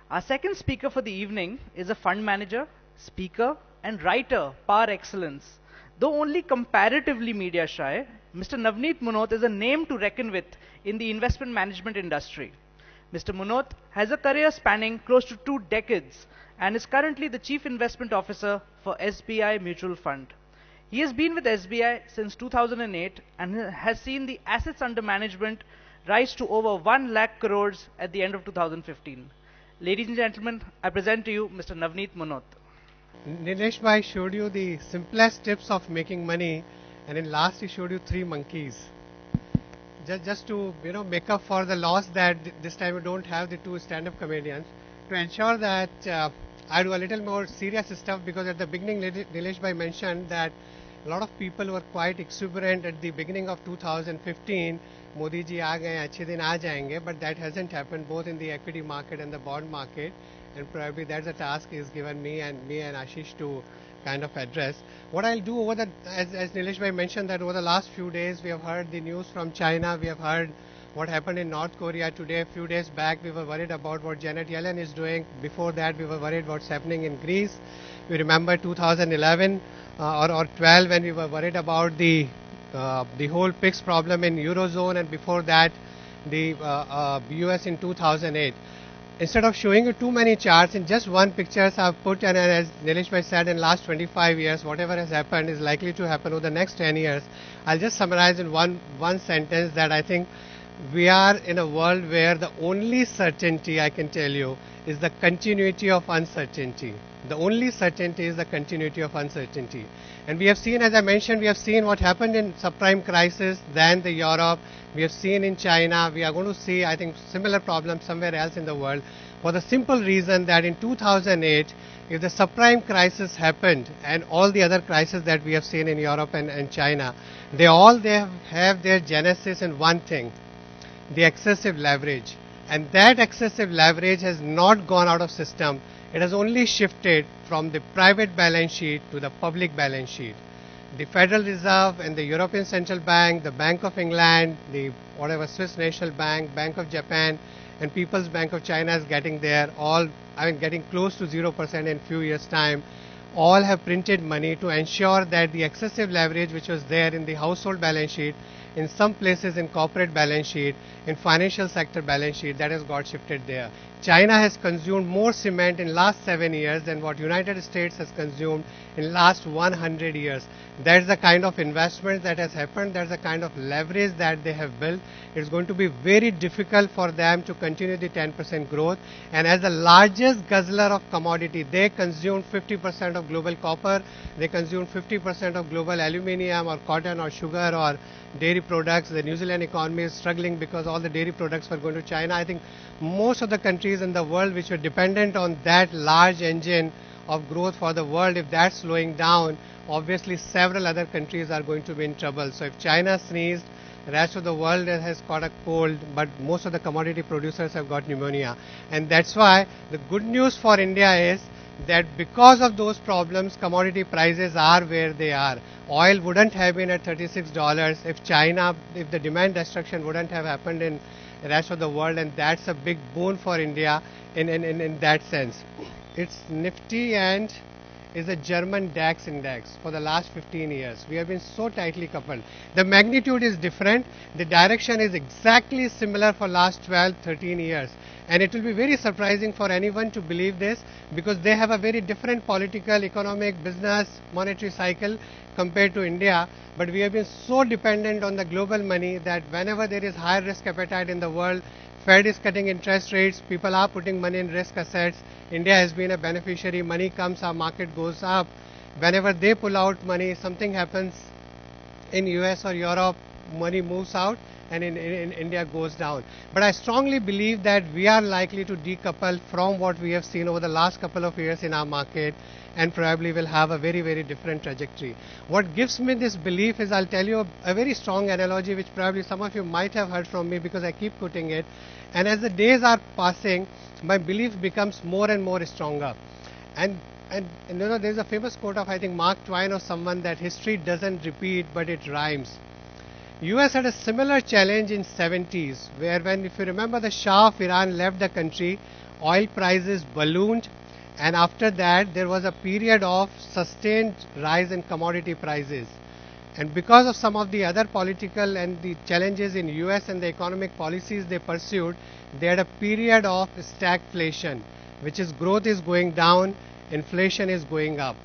Our second speaker for the evening is a fund manager, speaker, and writer par excellence. Though only comparatively media shy, Mr. Navneet Munot is a name to reckon with in the investment management industry. Mr. Munot has a career spanning close to 2 decades and is currently the Chief Investment Officer for SBI Mutual Fund. He has been with SBI since 2008 and has seen the assets under management rise to over 1 lakh crores at the end of 2015. Ladies and gentlemen, I present to you Mr. Navneet Munot. Nilesh bhai showed you the simplest tips of making money, and in last he showed you 3 monkeys. Just to make up for the loss that this time we don't have the 2 stand-up comedians, to ensure that I do a little more serious stuff, because at the beginning Nilesh bhai mentioned that a lot of people were quite exuberant at the beginning of 2015. Modi ji aa gaye, achhe din aa jayenge, but that hasn't happened both in the equity market and the bond market, and probably that's the task is given me and Ashish to kind of address. What I'll do over the, as Nilesh bhai mentioned, that over the last few days we have heard the news from China, we have heard what happened in North Korea today. A few days back we were worried about what Janet Yellen is doing. Before that we were worried what's happening in Greece. We remember 2011 or 12 when we were worried about the whole PIX problem in Eurozone, and before that the US in 2008. Instead of showing you too many charts, in just one picture I've put, and as Nilesh bhai said, in last 25 years whatever has happened is likely to happen over the next 10 years. I'll just summarize in one sentence that I think we are in a world where the only certainty I can tell you is the continuity of uncertainty. The only certainty is the continuity of uncertainty. And we have seen, as I mentioned, we have seen what happened in subprime crisis, then the Europe, we have seen in China, we are going to see, I think, similar problems somewhere else in the world, for the simple reason that in 2008, if the subprime crisis happened and all the other crises that we have seen in Europe and China, they have their genesis in one thing: the excessive leverage. And that excessive leverage has not gone out of system. It has only shifted from the private balance sheet to the public balance sheet. The Federal Reserve and the European Central Bank, the Bank of England, the Swiss National Bank, Bank of Japan, and People's Bank of China is getting there, getting close to 0% in few years' time. All have printed money to ensure that the excessive leverage which was there in the household balance sheet, in some places in corporate balance sheet, in financial sector balance sheet, that has got shifted there. China has consumed more cement in last 7 years than what United States has consumed in last 100 years. That's the kind of investment that has happened. That's the kind of leverage that they have built. It's going to be very difficult for them to continue the 10% growth. And as the largest guzzler of commodity, they consume 50% of global copper. They consume 50% of global aluminium or cotton or sugar or dairy products. The New Zealand economy is struggling because all the dairy products were going to China. I think most of the countries in the world which were dependent on that large engine of growth for the world, if that's slowing down, obviously several other countries are going to be in trouble. So if China sneezed, the rest of the world has got a cold, but most of the commodity producers have got pneumonia. And that's why the good news for India is that because of those problems, commodity prices are where they are. Oil wouldn't have been at $36 if the demand destruction wouldn't have happened in the rest of the world, and that's a big boon for India in that sense. It's Nifty and is a German DAX index for the last 15 years. We have been so tightly coupled. The magnitude is different. The direction is exactly similar for last 12, 13 years. And it will be very surprising for anyone to believe this, because they have a very different political, economic, business, monetary cycle compared to India. But we have been so dependent on the global money that whenever there is higher risk appetite in the world, Fed is cutting interest rates, people are putting money in risk assets. India has been a beneficiary. Money comes, our market goes up. Whenever they pull out money, something happens in US or Europe, money moves out, and in India goes down. But I strongly believe that we are likely to decouple from what we have seen over the last couple of years in our market, and probably will have a very, very different trajectory. What gives me this belief is, I'll tell you a very strong analogy which probably some of you might have heard from me because I keep quoting it. And as the days are passing, my belief becomes more and more stronger. And there's a famous quote of, I think, Mark Twain or someone, that history doesn't repeat but it rhymes. US had a similar challenge in 70s, where if you remember, the Shah of Iran left the country. oil prices ballooned, and after that there was a period of sustained rise in commodity prices. And because of some of the other political and the challenges in US and the economic policies they pursued, they had a period of stagflation, which is growth is going down, inflation is going up.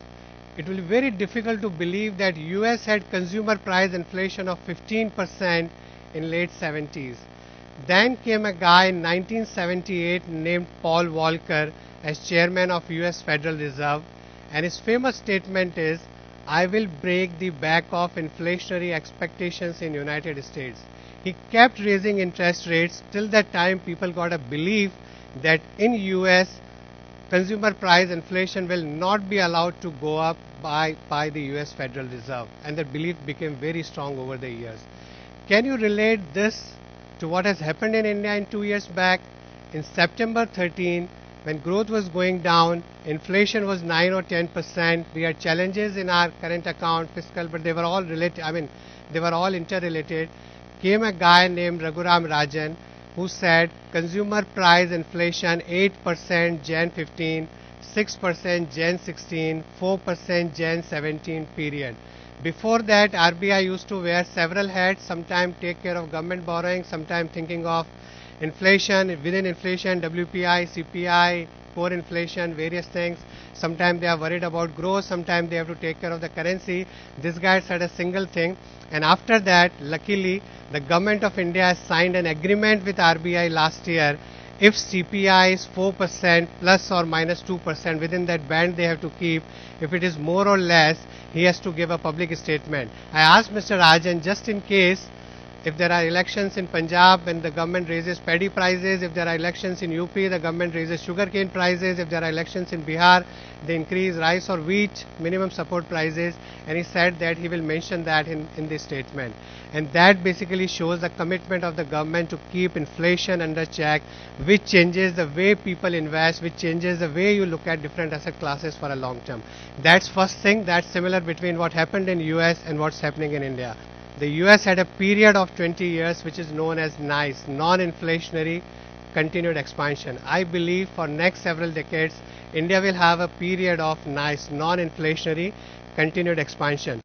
It will be very difficult to believe that US had consumer price inflation of 15% in late 70s. Then came a guy in 1978 named Paul Volcker as chairman of US Federal Reserve, and his famous statement is, "I will break the back of inflationary expectations in United States." He kept raising interest rates till that time people got a belief that in US consumer price inflation will not be allowed to go up by the US Federal Reserve, and that belief became very strong over the years. Can you relate this to what has happened in India in 2 years back? In September 13, when growth was going down, inflation was 9 or 10%, we had challenges in our current account, fiscal, but they were all related, they were all interrelated. Came a guy named Raghuram Rajan who said consumer price inflation 8% Jan 15, 6% Jan 16, 4% Jan 17 period. Before that, RBI used to wear several hats, sometimes take care of government borrowing, sometimes thinking of inflation, within inflation, WPI, CPI, core inflation, various things. Sometimes they are worried about growth, sometimes they have to take care of the currency. This guy said a single thing. And after that, luckily, the government of India has signed an agreement with RBI last year. If CPI is 4% plus or minus 2%, within that band they have to keep. If it is more or less, he has to give a public statement. I asked Mr. Rajan, just in case, if there are elections in Punjab and the government raises paddy prices, if there are elections in UP, the government raises sugarcane prices, if there are elections in Bihar, they increase rice or wheat minimum support prices, and he said that he will mention that in this statement. And that basically shows the commitment of the government to keep inflation under check, which changes the way people invest, which changes the way you look at different asset classes for a long term. That's first thing. That's similar between what happened in US and what's happening in India. The US had a period of 20 years which is known as NICE, non-inflationary continued expansion. I believe for next several decades, India will have a period of NICE, non-inflationary continued expansion.